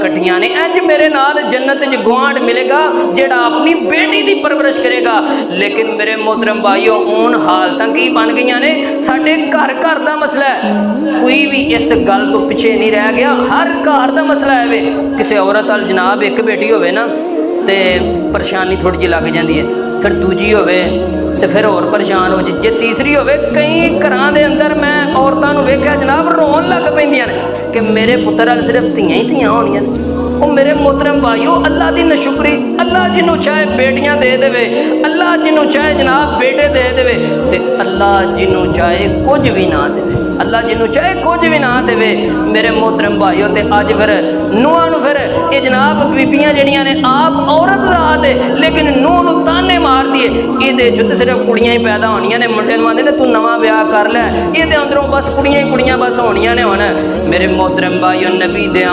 कट्ठियां ने। इंज मेरे नाल जन्नत च गुआंढ मिलेगा जेड़ा अपनी बेटी की परवरिश करेगा। लेकिन मेरे मोहतरम भाईओ हुण हालतां की बन गई ने, साडे घर घर का मसला है, कोई भी इस गल तो पिछे नहीं रह गया, हर घर का मसला है वे। किसी औरत अल जनाब एक बेटी होवे ना तो परेशानी थोड़ी जी लग जाती है, फिर दूजी होवे तो फिर होर परेशान हो जे तीसरी होवे। कई घरां दे अंदर मैं औरतां नूं वेख्या जनाब रोन लग पैंदियां ने कि मेरे पुत्तर अल सिर्फ धियां ही धियां होणियां ने। ओ मेरे मोहतरम भाईओ अल्लाह की नशुक्री, अल्लाह जिन्हों चाहे बेटियां दे देवे, अल्लाह जिन्हों चाहे जनाब बेटे दे देवे, ते अल्लाह जिन्हों चाहे कुछ भी ना देवे, अल्लाह जिन्हों चाहे कुछ भी ना देवे। मेरे मोहतरम भाईओ ते अज फिर नूहां नूं फिर ये जनाब बीबियां जड़ियां ने आप औरत जात है लेकिन नूह नूं ताने मार दिए, ये तो सिर्फ कुड़ियां ही पैदा होनियां ने। मुंडे नूं आंदे ने तू नवां ब्याह कर लै, ये अंदरों बस कुड़ियां ही कुड़ियां बस होनियां ने। हुण मेरे मोहतरम भाईओ नबी दे